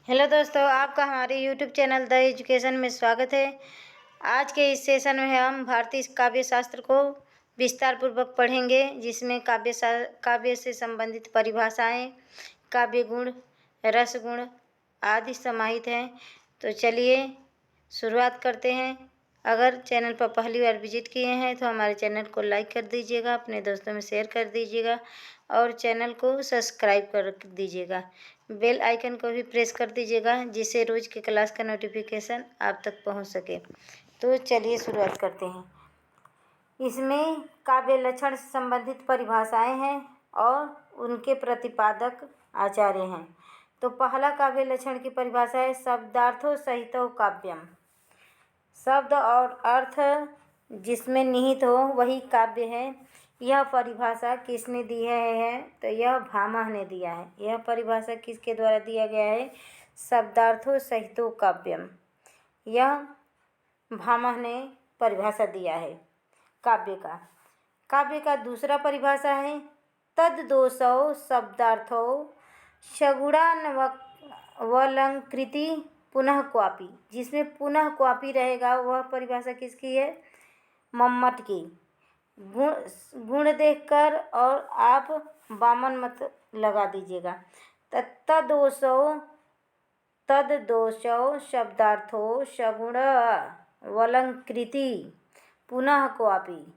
Hello दोस्तों, आपका हमारे यूट्यूब चैनल द एजुकेशन में स्वागत है। आज के इस सेशन में हम भारतीय काव्य शास्त्र को विस्तार पूर्वक पढ़ेंगे, जिसमें काव्य से संबंधित परिभाषाएं, काव्य गुण, रस गुण आदि समाहित हैं। तो चलिए शुरुआत करते हैं। अगर चैनल पर पहली बार विजिट किए हैं तो हमारे चैनल को लाइक कर दीजिएगा, अपने दोस्तों में शेयर कर दीजिएगा और चैनल को सब्सक्राइब कर दीजिएगा। बेल आइकन को भी प्रेस कर दीजिएगा, जिससे रोज़ के क्लास का नोटिफिकेशन आप तक पहुंच सके। तो चलिए शुरुआत करते हैं। इसमें काव्य लक्षण से संबंधित परिभाषाएं हैं और उनके प्रतिपादक आचार्य हैं। तो पहला काव्य लक्षण की परिभाषा है शब्दार्थो सहितो काव्यम। शब्द और अर्थ जिसमें निहित हो वही काव्य है। यह परिभाषा किसने दी है? तो यह भामह ने दिया है। यह परिभाषा किसके द्वारा दिया गया है? शब्दार्थो सहितो काव्यम। यह भामह ने परिभाषा दिया है काव्य का। काव्य का दूसरा परिभाषा है तद्दोषौ शब्दार्थो सगुणानवलंकृति पुनः क्वापि। जिसमें पुनः क्वापि रहेगा वह परिभाषा किसकी है? मम्मट की। गुण देखकर और आप वामन मत लगा दीजिएगा। तद्दोषौ शब्दार्थो सगुणावलंकृति पुनः क्वापि।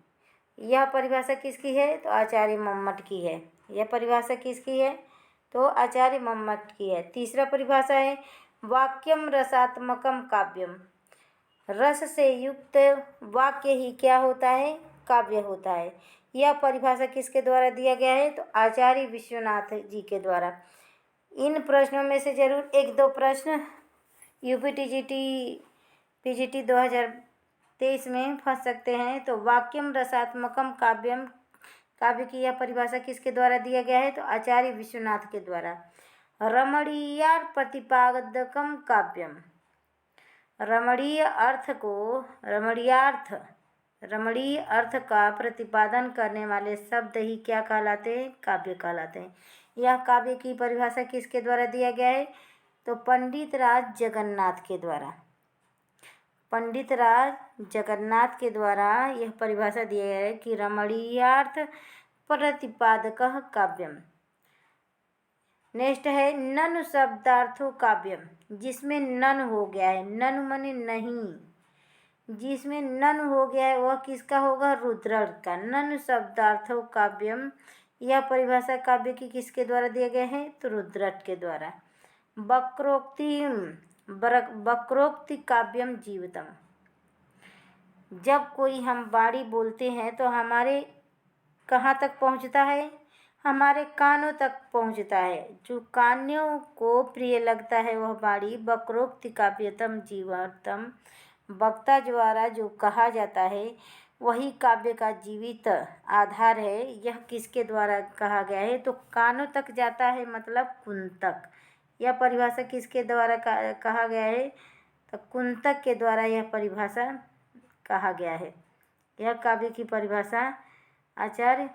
यह परिभाषा किसकी है? तो आचार्य मम्मट की है। यह परिभाषा किसकी है? तो आचार्य मम्मट की है। तीसरा परिभाषा है वाक्यम रसात्मकम काव्यम। रस से युक्त वाक्य ही क्या होता है? काव्य होता है। यह परिभाषा किसके द्वारा दिया गया है? तो आचार्य विश्वनाथ जी के द्वारा। इन प्रश्नों में से जरूर एक दो प्रश्न यूपीटीजीटी पीजीटी 2023 में फंस सकते हैं। तो वाक्यम रसात्मकम काव्यम, काव्य की यह परिभाषा किसके द्वारा दिया गया है? तो आचार्य विश्वनाथ के द्वारा। रमणीयार प्रतिपादकम काव्यम। रमणीय अर्थ का प्रतिपादन करने वाले शब्द ही क्या कहलाते हैं? काव्य कहलाते हैं। यह काव्य की परिभाषा किसके द्वारा दिया गया है? तो पंडित राज जगन्नाथ के द्वारा। पंडित राज जगन्नाथ के द्वारा यह परिभाषा दिया गया है कि रमणीयार्थ प्रतिपादकः काव्यम। नेक्स्ट है ननु शब्दार्थो काव्यम। जिसमें नन हो गया है, ननु माने नहीं, जिसमें नन हो गया है वह किसका होगा? रुद्रट का। ननु शब्दार्थो काव्यम, यह परिभाषा काव्य की किसके द्वारा दिया गया है? तो रुद्रट के द्वारा। वक्रोक्ति काव्यम जीवितम। जब कोई हम वाणी बोलते हैं तो हमारे कहाँ तक पहुँचता है? हमारे कानों तक पहुँचता है। जो कानों को प्रिय लगता है वह वाणी वक्रोक्ति काव्यतम जीवतम। वक्ता द्वारा जो कहा जाता है वही काव्य का जीवित आधार है। यह किसके द्वारा कहा गया है? तो कानों तक जाता है, मतलब कुंतक। यह परिभाषा किसके द्वारा कहा गया है? तो कुंतक के द्वारा यह परिभाषा कहा गया है। यह काव्य की परिभाषा आचार्य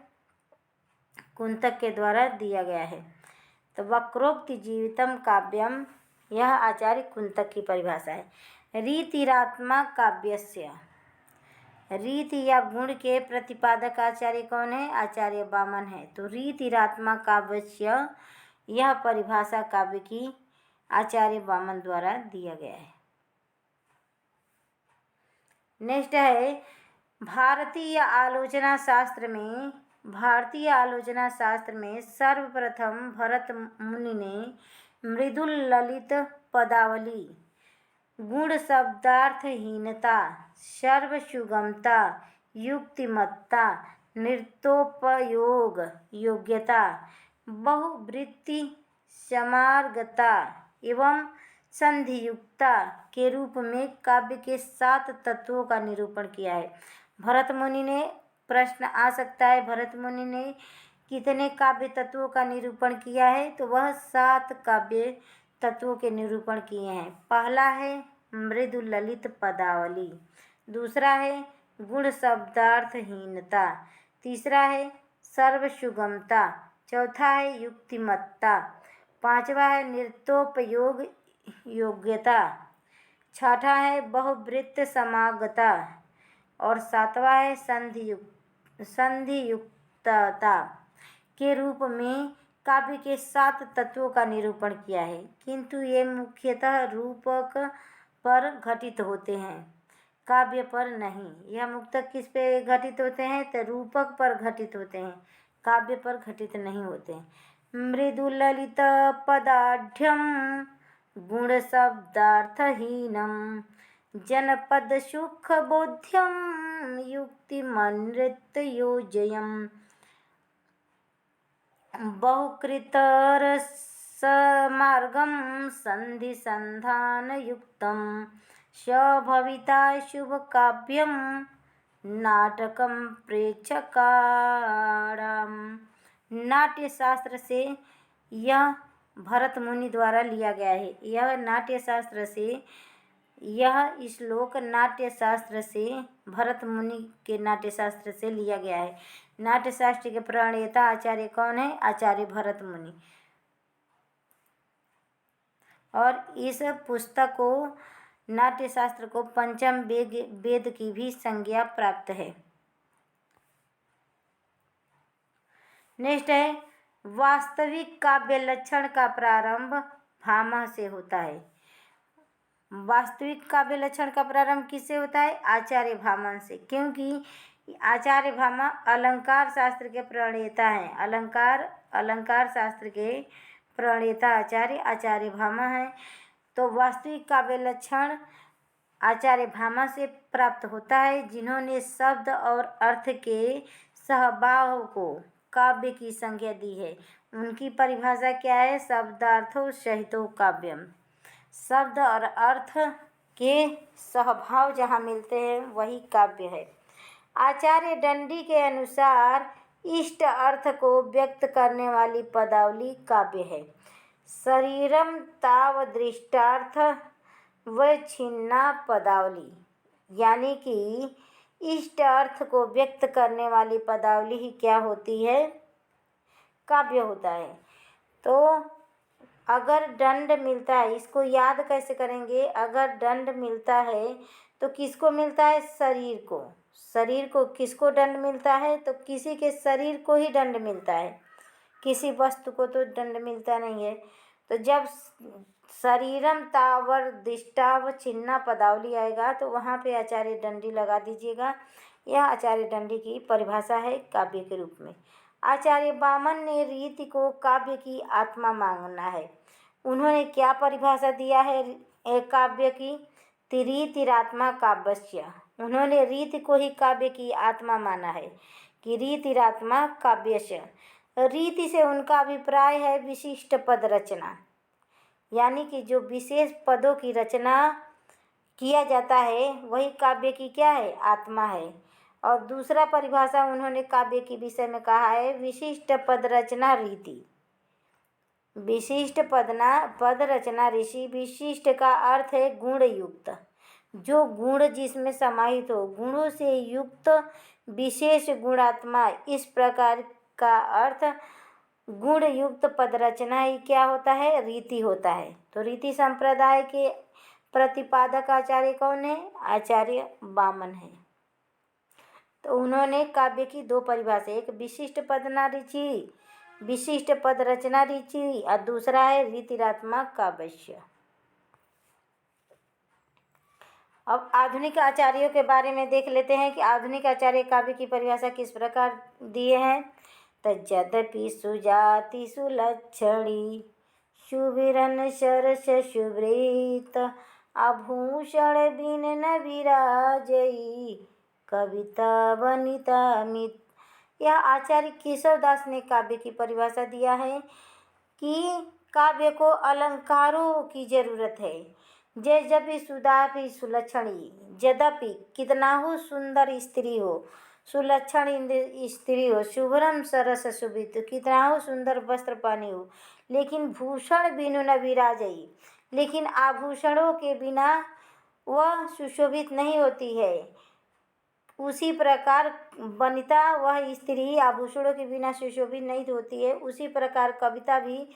कुंतक के द्वारा दिया गया है। तो वक्रोक्ति जीवितम काव्यम, यह आचार्य कुंतक की परिभाषा है। रीतिरात्मा काव्यस्य। रीति या गुण के प्रतिपादक आचार्य कौन है? आचार्य वामन है। तो रीतिरात्मा काव्यस्य, यह परिभाषा काव्य की आचार्य वामन द्वारा दिया गया है। नेक्स्ट है भारतीय आलोचना शास्त्र में सर्वप्रथम भरत मुनि ने मृदुल ललित पदावली, गुण शब्दार्थहीनता, सर्वसुगमता, युक्तिमत्ता, नृत्योपयोग योग्यता, बहुवृत्ति, समार्गता एवं संधियुक्ता के रूप में काव्य के 7 तत्वों का निरूपण किया है। भरत मुनि ने, प्रश्न आ सकता है, भरत मुनि ने कितने काव्य तत्वों का निरूपण किया है? तो वह 7 काव्य तत्वों के निरूपण किए हैं। पहला है मृदु ललित पदावली, दूसरा है गुण शब्दार्थहीनता, तीसरा है सर्वसुगमता, चौथा है युक्तिमत्ता, पांचवा है नृत्योपयोग योग्यता। छठा है बहुवृत्त समागता और सातवां है संधियुक्तता के रूप में काव्य के 7 तत्वों का निरूपण किया है, किंतु ये मुख्यतः रूपक पर घटित होते हैं, काव्य पर नहीं। यह मुक्तक किस पे घटित होते हैं? तो रूपक पर घटित होते हैं, काव्य पर घटित नहीं होते। मृदु ललित पदाढ्यम गुण शब्दार्थहीनम जनपद सुख बोध्यम युक्तिमनृत योजयम बहुकृतरसमार्गं संधिसन्धानयुक्तं शभविता शुभकाव्यं नाटकं प्रेक्षकाणां। नाट्य शास्त्र से यह भरत मुनि द्वारा लिया गया है। यह श्लोक नाट्यशास्त्र से भरत मुनि के नाट्यशास्त्र से लिया गया है। नाट्यशास्त्र के प्रणेता आचार्य कौन है? आचार्य भरत मुनि। और इस पुस्तक को नाट्यशास्त्र को पंचम वेद की भी संज्ञा प्राप्त है। नेक्स्ट है वास्तविक काव्य लक्षण का प्रारंभ भामह से होता है। वास्तविक काव्य लक्षण का प्रारंभ किससे होता है? आचार्य भामह से, क्योंकि आचार्य भामह अलंकार शास्त्र के प्रणेता हैं। अलंकार शास्त्र के प्रणेता आचार्य भामह हैं। तो वास्तविक काव्य लक्षण आचार्य भामह से प्राप्त होता है, जिन्होंने शब्द और अर्थ के सहभाव को काव्य की संज्ञा दी है। उनकी परिभाषा क्या है? शब्दार्थो सहितो काव्यम। शब्द और अर्थ के सहभाव जहाँ मिलते हैं वही काव्य है। आचार्य दंडी के अनुसार इष्ट अर्थ को व्यक्त करने वाली पदावली काव्य है। शरीरम ताव दृष्टार्थ व छिन्ना पदावली, यानी कि इष्ट अर्थ को व्यक्त करने वाली पदावली ही क्या होती है? काव्य होता है। तो अगर दंड मिलता है, इसको याद कैसे करेंगे? अगर दंड मिलता है तो किसको मिलता है? शरीर को किसको दंड मिलता है? तो किसी के शरीर को ही दंड मिलता है, किसी वस्तु को तो दंड मिलता नहीं है। तो जब शरीरम तावर दिष्टाव छिन्ना पदावली आएगा तो वहाँ पे आचार्य दंडी लगा दीजिएगा। यह आचार्य दंडी की परिभाषा है काव्य के रूप में। आचार्य वामन ने रीति को काव्य की आत्मा मांगना है। उन्होंने क्या परिभाषा दिया है काव्य की? रीतिरात्मा काव्यस्य। उन्होंने रीति को ही काव्य की आत्मा माना है कि रीतिरात्मा काव्यस्य। रीति से उनका अभिप्राय है विशिष्ट पद रचना, यानी कि जो विशेष पदों की रचना किया जाता है वही काव्य की क्या है? आत्मा है। और दूसरा परिभाषा उन्होंने काव्य के विषय में कहा है विशिष्ट पद रचना रीति। विशिष्ट पद रचना ऋषि। विशिष्ट का अर्थ है गुण युक्त, जो गुण जिसमें समाहित हो, गुणों से युक्त विशेष गुणात्मा। इस प्रकार का अर्थ गुण युक्त पद रचना ही क्या होता है? रीति होता है। तो रीति संप्रदाय के प्रतिपादक आचार्य कौन है? आचार्य वामन है। तो उन्होंने काव्य की 2 परिभाषा, एक विशिष्ट पद रचना ऋचि और दूसरा है रीतिरात्मा काव्यस्य। अब आधुनिक आचार्यों के बारे में देख लेते हैं कि आधुनिक आचार्य काव्य की परिभाषा किस प्रकार दिए हैं। तद्यद्यपि सुजाति सुलक्षणी शुभिरन सरस शुभ्रेत आभूषण बिन न विराजई कविता वनिता मित। यह आचार्य केशवदास ने काव्य की परिभाषा दिया है कि काव्य को अलंकारों की जरूरत है। यद्यपि सुधापि सुलक्षणी, यद्यपि कितना हो सुंदर स्त्री हो, सुलक्षण स्त्री हो, शुभ्रम सरस शोभित, कितना हो सुंदर वस्त्र पहनी हो, लेकिन भूषण बिनु न विराजई, लेकिन आभूषणों के बिना वह सुशोभित नहीं होती है। उसी प्रकार वनिता, वह स्त्री आभूषणों के बिना सुशोभित नहीं होती है। उसी प्रकार कविता भी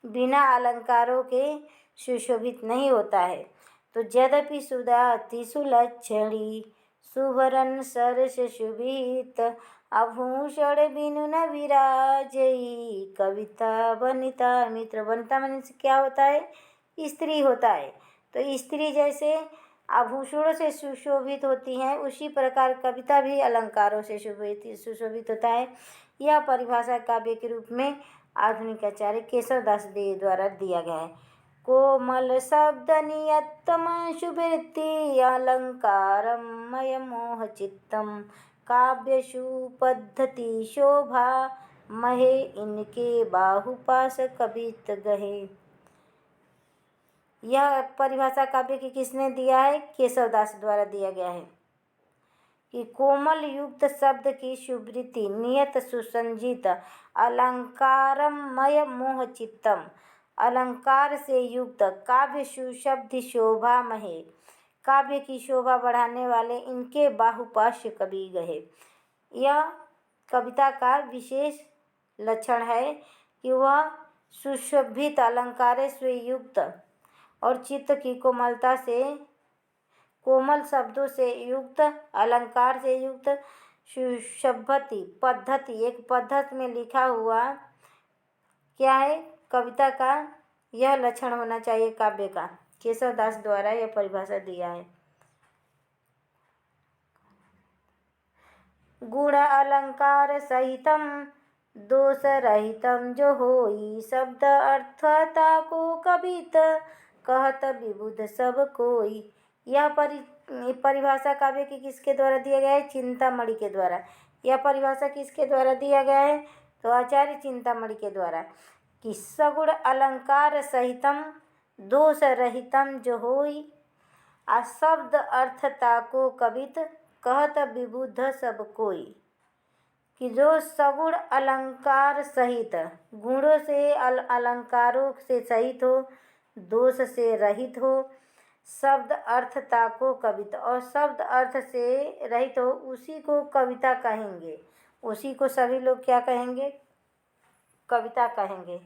बिना अलंकारों के सुशोभित नहीं होता है। तो यद्यपि सुधा अति सुलक्षणी सुवरन सरस शुभित आभूषण बिनु न विराजई कविता वनिता मित्र। वनिता मन से क्या होता है? स्त्री होता है। तो स्त्री जैसे आभूषणों से सुशोभित होती हैं, उसी प्रकार कविता भी अलंकारों से सुशोभित होता है। यह परिभाषा काव्य के रूप में आधुनिक आचार्य केशवदास देव द्वारा दिया गया है। कोमल शब्द नियतम शुभृति अलंकारम मय मोह चित्तम काव्यशु पद्धति शोभा महे इनके बाहुपास कवित गहे। यह परिभाषा काव्य की किसने दिया है? केशवदास द्वारा दिया गया है कि कोमल युक्त शब्द की शुभृति नियत सुसंजित अलंकारमय मोह चित्तम अलंकार से युक्त काव्य सुशब्द शोभा महे काव्य की शोभा बढ़ाने वाले इनके बाहुपास्य कवि गहे। यह कविता का विशेष लक्षण है कि वह सुशोभित अलंकार से युक्त और चित्त की कोमलता से कोमल शब्दों से युक्त अलंकार से युक्त सुशोभति पद्धति एक पद्धति में लिखा हुआ क्या है? कविता का यह लक्षण होना चाहिए काव्य का। केशवदास द्वारा यह परिभाषा दिया है। गुण अलंकार सहितम दोष रहितम जो होई शब्द अर्थता को कवित कहत विबुध सब कोई। यह परिभाषा काव्य की किसके द्वारा दिया गया है? चिंतामणि के द्वारा। यह परिभाषा किसके द्वारा दिया गया है? तो आचार्य चिंतामणि के द्वारा कि सगुण अलंकार सहितम दोष रहितम जो होई आ शब्द अर्थता को कवित कहत विबुध सब कोई। कि जो सगुण अलंकार सहित गुणों से अलंकारों से सहित हो, दोष से रहित हो, शब्द अर्थता को कविता और शब्द अर्थ से रहित हो, उसी को कविता कहेंगे। उसी को सभी लोग क्या कहेंगे? कविता कहेंगे।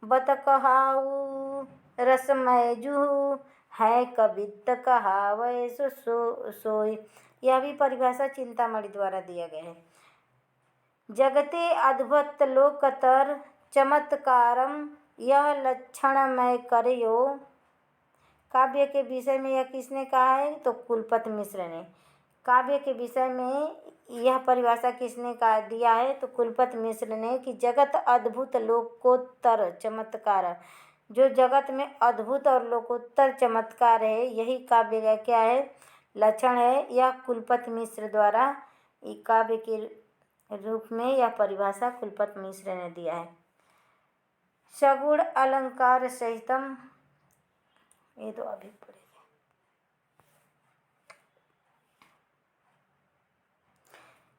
बत कहाऊ रसमय जूहू है कवित कहावै सोई। यह भी परिभाषा चिंतामणि द्वारा दिया गया है। जगते अद्भुत लोकतर चमत्कारम यह लक्षणमय करयो। काव्य के विषय में यह किसने कहा है? तो कुलपति मिश्र ने। काव्य के विषय में यह परिभाषा किसने कहा दिया है? तो कुलपति मिश्र ने कि जगत अद्भुत लोकोत्तर चमत्कार। जो जगत में अद्भुत और लोकोत्तर चमत्कार है, यही काव्य का क्या है? लक्षण है। यह कुलपति मिश्र द्वारा काव्य के रूप में यह परिभाषा कुलपति मिश्र ने दिया है। सगुण अलंकार सहितम, ये तो अभी पढ़ेंगे।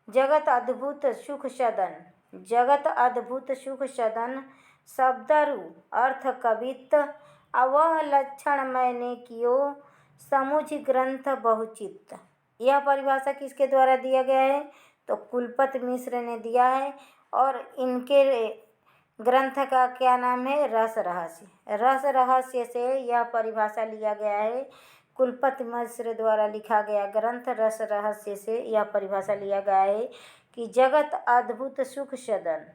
जगत अद्भुत सुख सदन, जगत अद्भुत सुख सदन शब्दरु अर्थ कवित अवह लक्षण मैंने कियो समुझ ग्रंथ बहुचित। यह परिभाषा किसके द्वारा दिया गया है? तो कुलपति मिश्र ने दिया है। और इनके ग्रंथ का क्या नाम है? रस रहस्य। रस रहस्य से यह परिभाषा लिया गया है। कुलपति मिश्र द्वारा लिखा गया ग्रंथ रस रहस्य से यह परिभाषा लिया गया है कि जगत अद्भुत सुख सदन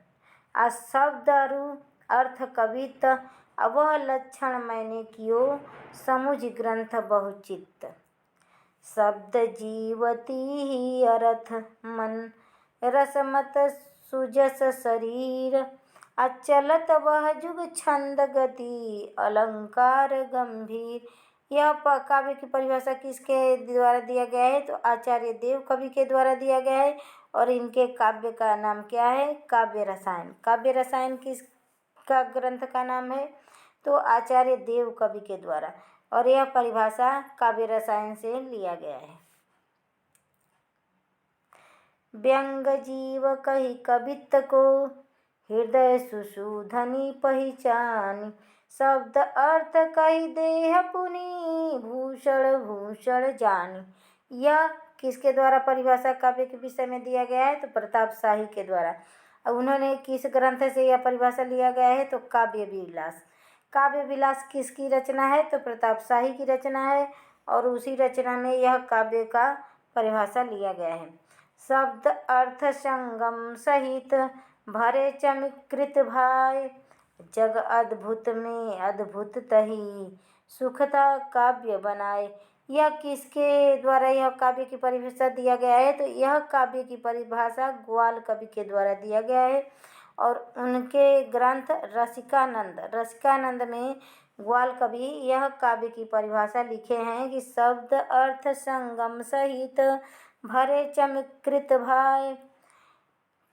आ शब्दरु अर्थ कवित अवह लक्षण मैंने कियो समुझ ग्रंथ बहुचित। शब्द जीवती ही अर्थ मन रसमत सुजस शरीर अचलत वह जुग छंद गति अलंकार गंभीर। यह काव्य की परिभाषा किसके द्वारा दिया गया है? तो आचार्य देव कवि के द्वारा दिया गया है। और इनके काव्य का नाम क्या है? काव्य रसायन। काव्य रसायन किसका ग्रंथ का नाम है? तो आचार्य देव कवि के द्वारा। और यह परिभाषा काव्य रसायन से लिया गया है। व्यंग जीव कही कवित्त को हृदय सुशोधनी पहचानी शब्द अर्थ कही देह पुनि भूषण भूषण जानी। यह किसके द्वारा परिभाषा काव्य के विषय में दिया गया है? तो प्रताप शाही के द्वारा। अब उन्होंने किस ग्रंथ से यह परिभाषा लिया गया है? तो काव्य विलास। काव्य विलास किसकी रचना है? तो प्रताप शाही की रचना है, और उसी रचना में यह काव्य का परिभाषा लिया गया है। शब्द अर्थ संगम सहित भरे चमत्कृत भाय, जग अद्भुत में अद्भुत तही सुखता काव्य बनाए। यह किसके द्वारा यह काव्य की परिभाषा दिया गया है? तो यह काव्य की परिभाषा ग्वाल कवि के द्वारा दिया गया है, और उनके ग्रंथ रसिकानंद में ग्वाल कवि यह काव्य की परिभाषा लिखे हैं कि शब्द अर्थ संगम सहित भरे चमत्कृत भाय।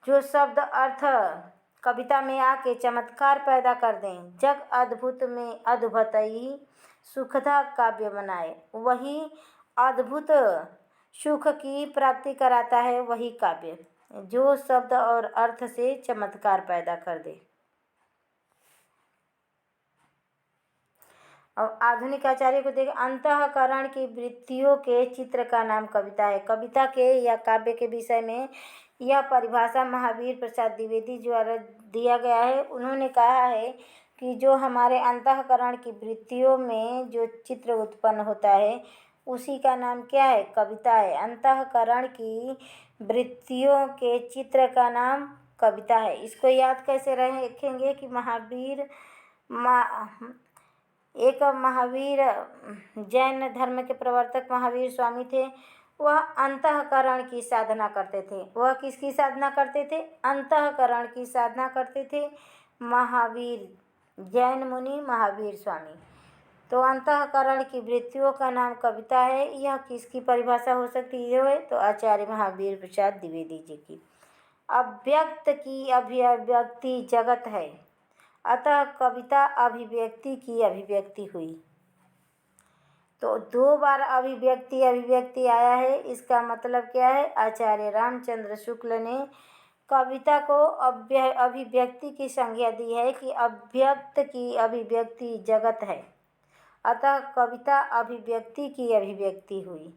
जो शब्द अर्थ कविता में आके चमत्कार पैदा कर दें, जग अद्भुत में अद्भुतई सुखदा काव्य बनाए, वही अद्भुत सुख की प्राप्ति कराता है वही काव्य, जो शब्द और अर्थ से चमत्कार पैदा कर दे। अब आधुनिक आचार्य को देखें। अंतःकरण की वृत्तियों के चित्र का नाम कविता है। कविता के या काव्य के विषय में यह परिभाषा महावीर प्रसाद द्विवेदी द्वारा दिया गया है। उन्होंने कहा है कि जो हमारे अंतःकरण की वृत्तियों में जो चित्र उत्पन्न होता है उसी का नाम क्या है? कविता है। अंतःकरण की वृत्तियों के चित्र का नाम कविता है। इसको याद कैसे रखेंगे कि महावीर जैन धर्म के प्रवर्तक महावीर स्वामी थे। वह अंतःकरण की साधना करते थे। वह किसकी साधना करते थे? अंतःकरण की साधना करते थे महावीर, जैन मुनि महावीर स्वामी। तो अंतःकरण की वृत्तियों का नाम कविता है। यह किसकी परिभाषा हो सकती है? तो आचार्य महावीर प्रसाद द्विवेदी जी की। अव्यक्त की अभिव्यक्ति जगत है, अतः कविता अभिव्यक्ति की अभिव्यक्ति हुई। तो 2 बार अभिव्यक्ति आया है। इसका मतलब क्या है? आचार्य रामचंद्र शुक्ल ने कविता को अभिव्यक्ति की संज्ञा दी है कि अव्यक्त की अभिव्यक्ति जगत है, अतः कविता अभिव्यक्ति की अभिव्यक्ति हुई।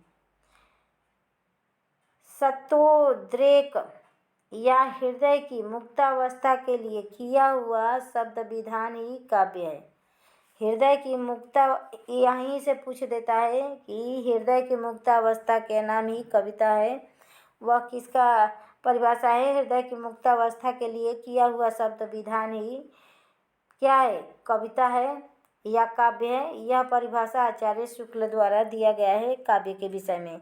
सत्वोद्रेक या हृदय की मुक्तावस्था के लिए किया हुआ शब्द विधान ही काव्य है। हृदय की मुक्ता यहीं से पूछ देता है कि हृदय की मुक्तावस्था के नाम ही कविता है। वह किसका परिभाषा है? हृदय की मुक्तावस्था के लिए किया हुआ शब्द विधान ही क्या है? कविता है या काव्य है। यह परिभाषा आचार्य शुक्ल द्वारा दिया गया है काव्य के विषय में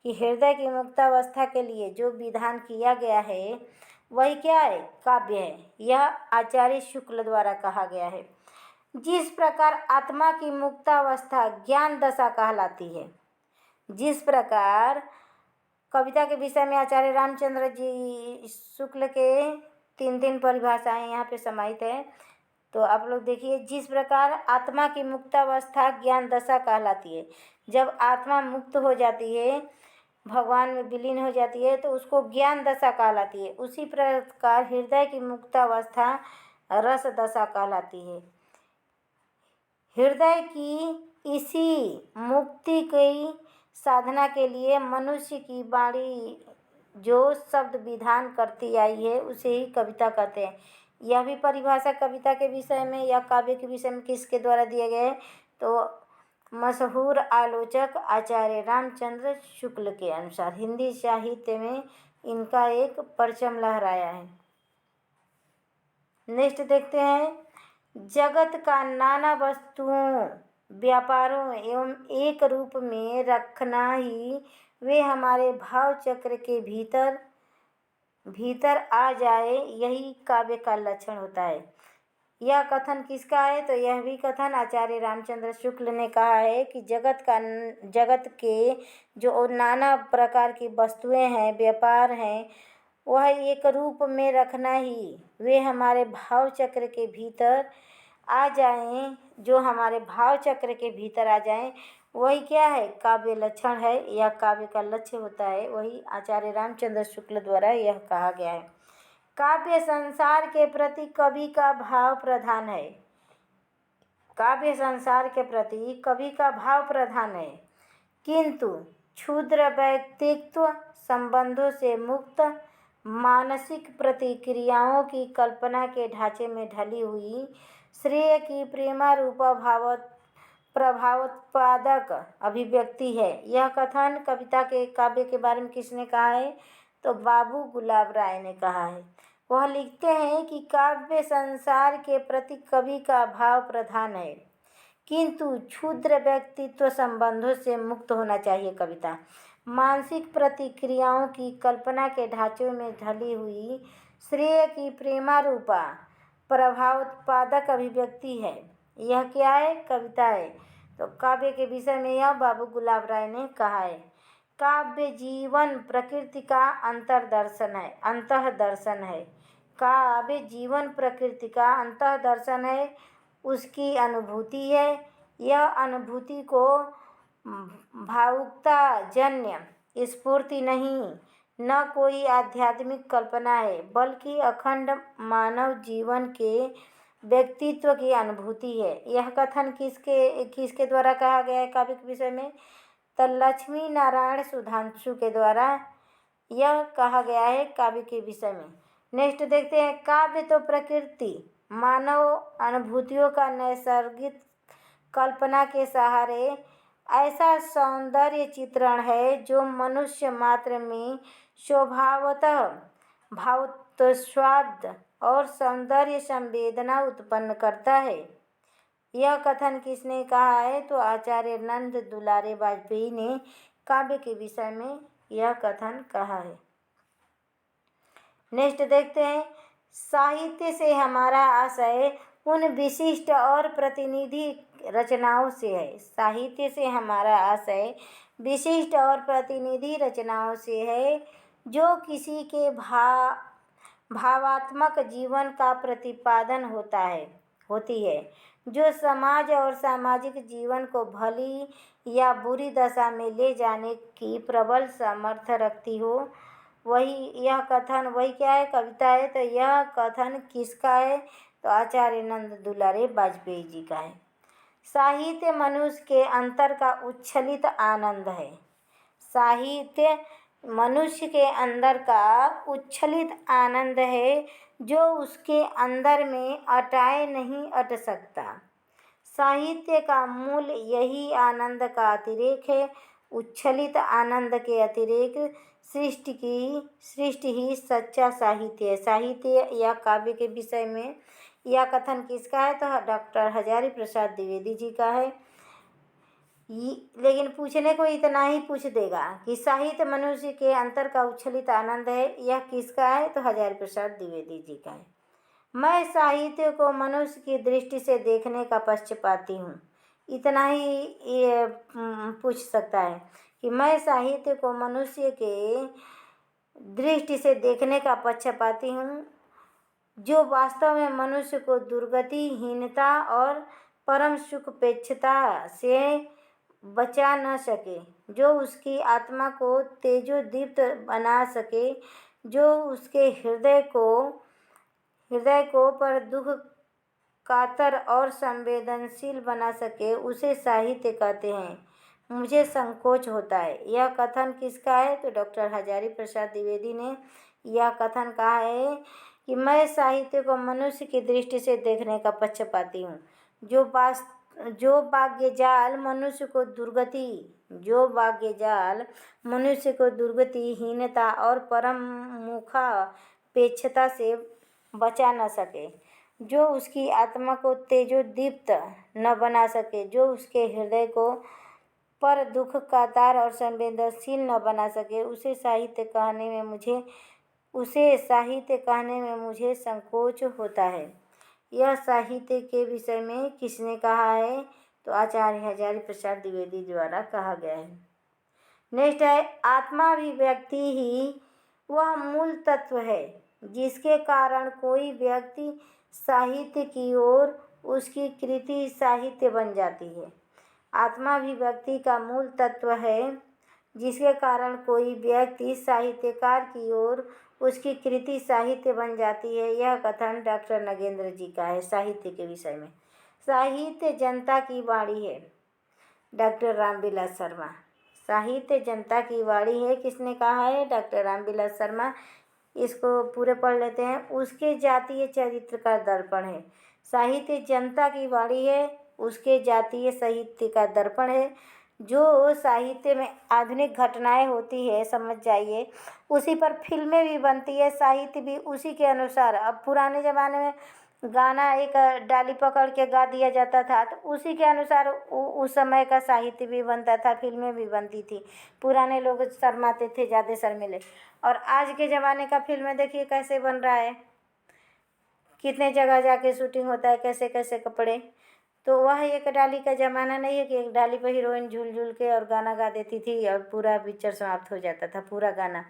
कि हृदय की मुक्तावस्था के लिए जो विधान किया गया है वही क्या है? काव्य है। यह आचार्य शुक्ल द्वारा कहा गया है। जिस प्रकार आत्मा की मुक्तावस्था ज्ञान दशा कहलाती है, जिस प्रकार कविता के विषय में आचार्य रामचंद्र जी शुक्ल के 3 परिभाषाएं यहाँ पे समाहित है। तो आप लोग देखिए, जिस प्रकार आत्मा की मुक्तावस्था ज्ञान दशा कहलाती है, जब आत्मा मुक्त हो जाती है, भगवान में विलीन हो जाती है, तो उसको ज्ञान दशा कहलाती है। उसी प्रकार हृदय की मुक्तावस्था रस दशा कहलाती है। हृदय की इसी मुक्ति की साधना के लिए मनुष्य की वाणी जो शब्द विधान करती आई है उसे ही कविता कहते हैं। यह भी परिभाषा कविता के विषय में या काव्य के विषय में किसके द्वारा दिए गए? तो मशहूर आलोचक आचार्य रामचंद्र शुक्ल के अनुसार हिंदी साहित्य में इनका एक परचम लहराया है। नेक्स्ट देखते हैं। जगत का नाना वस्तुओं, व्यापारों एवं एक रूप में रखना ही वे हमारे भाव चक्र के भीतर आ जाए, यही काव्य का लक्षण होता है। यह कथन किसका है? तो यह भी कथन आचार्य रामचंद्र शुक्ल ने कहा है कि जगत के जो नाना प्रकार की वस्तुएं हैं, व्यापार हैं, वह एक रूप में रखना ही वे हमारे भाव चक्र के भीतर आ जाएं, जो हमारे भाव चक्र के भीतर आ जाएं, वही क्या है? काव्य लक्षण है या काव्य का लक्ष्य होता है। वही आचार्य रामचंद्र शुक्ल द्वारा यह कहा गया है। काव्य संसार के प्रति कवि का भाव प्रधान है। काव्य संसार के प्रति कवि का भाव प्रधान है, किंतु क्षुद्र व्यक्तित्व संबंधों से मुक्त मानसिक प्रतिक्रियाओं की कल्पना के ढांचे में ढली हुई श्रेय की प्रेमारूपा प्रभावोत्पादक अभिव्यक्ति है। यह कथन कविता के काव्य के बारे में किसने कहा है? तो बाबू गुलाब राय ने कहा है। वह लिखते हैं कि काव्य संसार के प्रति कवि का भाव प्रधान है, किंतु क्षुद्र व्यक्तित्व संबंधों से मुक्त होना चाहिए। कविता मानसिक प्रतिक्रियाओं की कल्पना के ढांचे में ढली हुई श्रेय की प्रेमारूपा प्रभावोत्पादक अभिव्यक्ति है। यह क्या है? कविता है। तो काव्य के विषय में यह बाबू गुलाब राय ने कहा है। काव्य जीवन प्रकृति का अंतर्दर्शन है। काव्य जीवन प्रकृति का अंतर्दर्शन है, उसकी अनुभूति है। यह अनुभूति को भावुकता जन्य स्फूर्ति नहीं, न कोई आध्यात्मिक कल्पना है, बल्कि अखंड मानव जीवन के व्यक्तित्व की अनुभूति है। यह कथन किसके द्वारा कहा गया है काव्य के विषय में? तो लक्ष्मी नारायण सुधांशु के द्वारा यह कहा गया है काव्य के विषय में। नेक्स्ट देखते हैं। काव्य तो प्रकृति मानव अनुभूतियों का नैसर्गिक कल्पना के सहारे ऐसा सौंदर्य चित्रण है जो मनुष्य मात्र में स्वभावतः भावोत्स्वाद और सौंदर्य संवेदना उत्पन्न करता है। यह कथन किसने कहा है? तो आचार्य नंद दुलारे वाजपेयी ने काव्य के विषय में यह कथन कहा है। नेक्स्ट देखते हैं। साहित्य से हमारा आशय उन विशिष्ट और प्रतिनिधि रचनाओं से है। साहित्य से हमारा आशय विशिष्ट और प्रतिनिधि रचनाओं से है, जो किसी के भावात्मक जीवन का प्रतिपादन होती है, जो समाज और सामाजिक जीवन को भली या बुरी दशा में ले जाने की प्रबल सामर्थ्य रखती हो। यह कथन क्या है? कविता है। तो यह कथन किसका है? तो आचार्य नंद दुलारे वाजपेयी जी का है। साहित्य मनुष्य के अंतर का उच्छलित आनंद है। साहित्य मनुष्य के अंदर का उच्छलित आनंद है, जो उसके अंदर में अटाए नहीं अट सकता। साहित्य का मूल यही आनंद का अतिरेक है। उच्छलित आनंद के अतिरेक सृष्टि ही सच्चा साहित्य है। साहित्य या काव्य के विषय में यह कथन किसका है? तो डॉक्टर हजारी प्रसाद द्विवेदी जी का है। लेकिन पूछने को इतना ही पूछ देगा कि साहित्य मनुष्य के अंतर का उच्छलित आनंद है, यह किसका है? तो हजारी प्रसाद द्विवेदी जी का है। मैं साहित्य को मनुष्य की दृष्टि से देखने का पक्षपाती हूँ। इतना ही ये पूछ सकता है कि मैं साहित्य को मनुष्य के दृष्टि से देखने का पक्षपाती हूँ, जो वास्तव में मनुष्य को दुर्गति, हीनता और परम सुखपेक्षता से बचा न सके, जो उसकी आत्मा को तेजोदीप्त बना सके, जो उसके हृदय को पर दुख कातर और संवेदनशील बना सके, उसे साहित्य कहते हैं। मुझे संकोच होता है। यह कथन किसका है? तो डॉक्टर हजारी प्रसाद द्विवेदी ने यह कथन कहा है कि मैं साहित्य को मनुष्य की दृष्टि से देखने का पक्षपाती हूँ, जो भाग्यजाल मनुष्य को दुर्गति, हीनता और परम मुखापेक्षता से बचा न सके, जो उसकी आत्मा को तेजोदीप्त न बना सके, जो उसके हृदय को पर दुख कातर और संवेदनशील न बना सके, उसे साहित्य कहने में मुझे संकोच होता है। यह साहित्य के विषय में किसने कहा है? तो आचार्य हजारी प्रसाद द्विवेदी द्वारा कहा गया है। नेक्स्ट है। आत्माभिव्यक्ति ही वह मूल तत्व है जिसके कारण कोई व्यक्ति साहित्य की ओर उसकी कृति साहित्य बन जाती है। आत्माभिव्यक्ति का मूल तत्व है जिसके कारण कोई व्यक्ति साहित्यकार की ओर उसकी कृति साहित्य बन जाती है। यह कथन डॉक्टर नगेंद्र जी का है साहित्य के विषय में। साहित्य जनता की वाणी है। डॉक्टर रामविलास शर्मा। साहित्य जनता की वाणी है, किसने कहा है? डॉक्टर रामविलास शर्मा। इसको पूरे पढ़ लेते हैं। उसके जातीय चरित्र का दर्पण है। साहित्य जनता की वाणी है, उसके जातीय साहित्य का दर्पण है। जो साहित्य में आधुनिक घटनाएं होती है, समझ जाइए, उसी पर फिल्में भी बनती है, साहित्य भी उसी के अनुसार। अब पुराने ज़माने में गाना एक डाली पकड़ के गा दिया जाता था, तो उसी के अनुसार उस समय का साहित्य भी बनता था, फिल्में भी बनती थी। पुराने लोग शर्माते थे, ज़्यादा शर्मीले। और आज के ज़माने का फिल्में देखिए कैसे बन रहा है, कितने जगह जाके शूटिंग होता है, कैसे कैसे कपड़े। तो वह एक डाली का ज़माना नहीं है कि एक डाली पर हीरोइन झूल झूल के और गाना गा देती थी और पूरा पिक्चर समाप्त हो जाता था, पूरा गाना।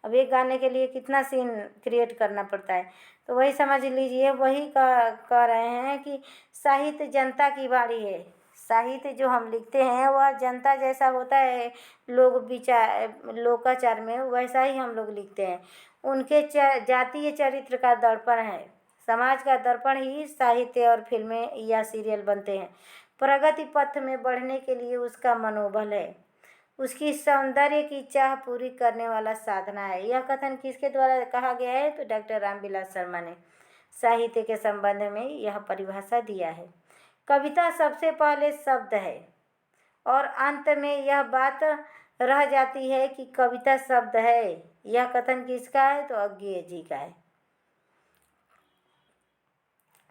अब एक गाने के लिए कितना सीन क्रिएट करना पड़ता है। तो वही समझ लीजिए, वही कह रहे हैं कि साहित्य जनता की वाणी है। साहित्य जो हम लिखते हैं वह जनता जैसा होता है, लोकाचार में वैसा ही हम लोग लिखते हैं। उनके जातीय चरित्र का दर्पण है। समाज का दर्पण ही साहित्य और फिल्में या सीरियल बनते हैं। प्रगति पथ में बढ़ने के लिए उसका मनोबल है, उसकी सौंदर्य की चाह पूरी करने वाला साधना है। यह कथन किसके द्वारा कहा गया है? तो डॉक्टर रामविलास शर्मा ने साहित्य के संबंध में यह परिभाषा दिया है। कविता सबसे पहले शब्द है और अंत में यह बात रह जाती है कि कविता शब्द है। यह कथन किसका है? तो अज्ञेय जी का है।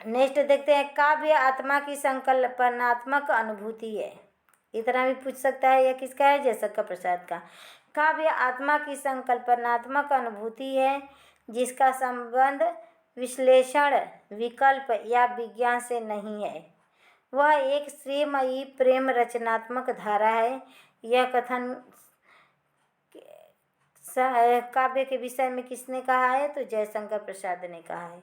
नेक्स्ट देखते हैं, काव्य आत्मा की संकल्पनात्मक अनुभूति है। इतना भी पूछ सकता है। यह किसका है? जयशंकर प्रसाद का। काव्य आत्मा की संकल्पनात्मक अनुभूति है जिसका संबंध विश्लेषण, विकल्प या विज्ञान से नहीं है। वह एक श्रेयमयी प्रेम रचनात्मक धारा है। यह कथन काव्य के विषय में किसने कहा है? तो जयशंकर प्रसाद ने कहा है।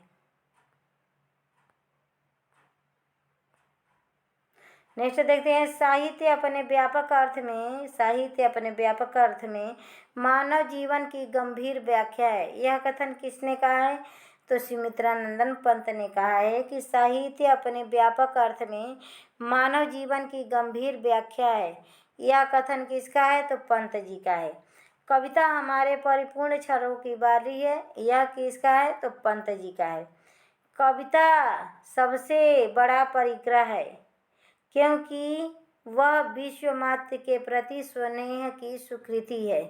नेक्स्ट देखते हैं, साहित्य अपने व्यापक अर्थ में मानव जीवन की गंभीर व्याख्या है। यह कथन किसने कहा है? तो सुमित्रानंदन पंत ने कहा है कि साहित्य अपने व्यापक अर्थ में मानव जीवन की गंभीर व्याख्या है। यह कथन किसका है? तो पंत जी का है। कविता हमारे परिपूर्ण क्षणों की बारी है। यह किसका है? तो पंत जी का है। कविता सबसे बड़ा परिग्रह है क्योंकि वह विश्व मात्र के प्रति स्नेह की स्वीकृति है।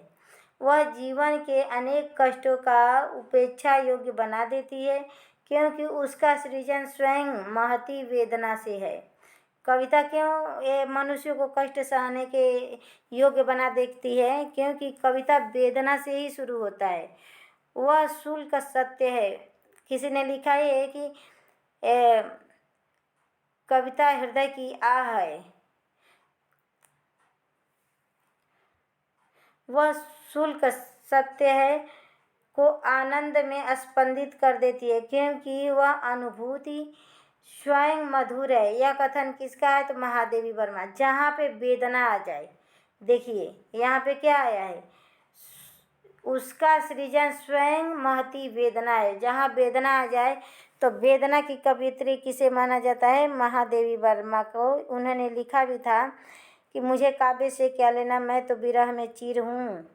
वह जीवन के अनेक कष्टों का उपेक्षा योग्य बना देती है क्योंकि उसका सृजन स्वयं महती वेदना से है। कविता क्यों ये मनुष्य को कष्ट सहने के योग्य बना देती है? क्योंकि कविता वेदना से ही शुरू होता है। वह शुल्क सत्य है। किसी ने लिखा है कि कविता हृदय की आह है। वह शुल्क सत्य है को आनंद में स्पंदित कर देती है क्योंकि वह अनुभूति स्वयं मधुर है। यह कथन किसका है? तो महादेवी वर्मा। जहाँ पे वेदना आ जाए, देखिए यहाँ पे क्या आया है, उसका सृजन स्वयं महती वेदना है। जहाँ वेदना आ जाए, तो वेदना की कवियत्री किसे माना जाता है? महादेवी वर्मा को। उन्होंने लिखा भी था कि मुझे काव्य से क्या लेना, मैं तो विरह में चीर हूँ,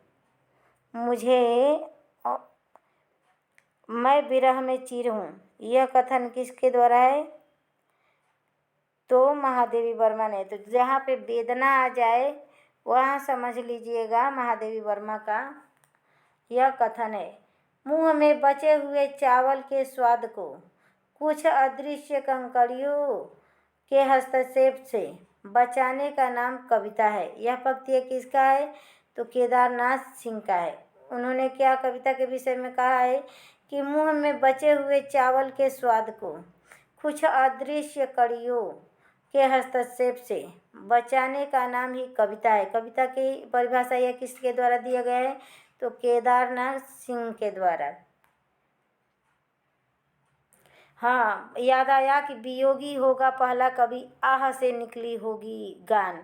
मैं विरह में चीर हूँ। यह कथन किसके द्वारा है? तो महादेवी वर्मा ने। तो जहाँ पे वेदना आ जाए वहाँ समझ लीजिएगा महादेवी वर्मा का यह कथन है। मुंह में बचे हुए चावल के स्वाद को कुछ अदृश्य कंकड़ियों के हस्तक्षेप से बचाने का नाम कविता है। यह पंक्ति किसका है? तो केदारनाथ सिंह का है। उन्होंने क्या कविता के विषय में कहा है कि मुंह में बचे हुए चावल के स्वाद को कुछ अदृश्य कड़ियों के हस्तक्षेप से बचाने का नाम ही कविता है। कविता की परिभाषा यह किसके द्वारा दिया गया है? तो केदारनाथ सिंह के द्वारा। हाँ, याद आया कि वियोगी होगा पहला कवि, आह से निकली होगी गान।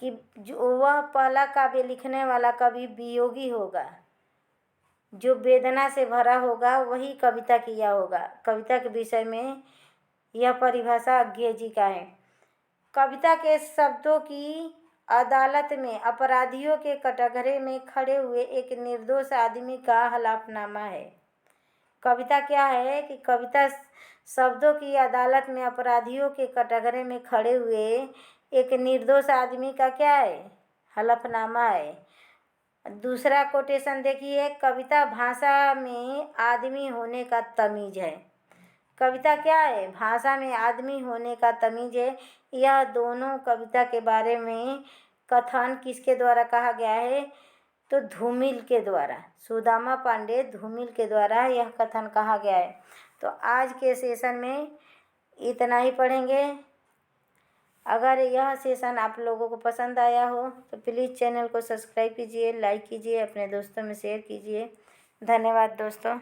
कि जो वह पहला काव्य लिखने वाला कवि वियोगी होगा, जो वेदना से भरा होगा, वही कविता किया होगा। कविता के विषय में यह परिभाषा अज्ञेय जी का है। कविता के शब्दों की अदालत में अपराधियों के कटघरे में खड़े हुए एक निर्दोष आदमी का हलफनामा है। कविता क्या है कि कविता शब्दों की अदालत में अपराधियों के कटघरे में खड़े हुए एक निर्दोष आदमी का क्या है? हलफनामा है। दूसरा कोटेशन देखिए, कविता भाषा में आदमी होने का तमीज है। कविता क्या है? भाषा में आदमी होने का तमीज है। यह दोनों कविता के बारे में कथन किसके द्वारा कहा गया है? तो धूमिल के द्वारा, सुदामा पांडे धूमिल के द्वारा यह कथन कहा गया है। तो आज के सेशन में इतना ही पढ़ेंगे। अगर यह सेशन आप लोगों को पसंद आया हो तो प्लीज़ चैनल को सब्सक्राइब कीजिए, लाइक कीजिए, अपने दोस्तों में शेयर कीजिए। धन्यवाद दोस्तों।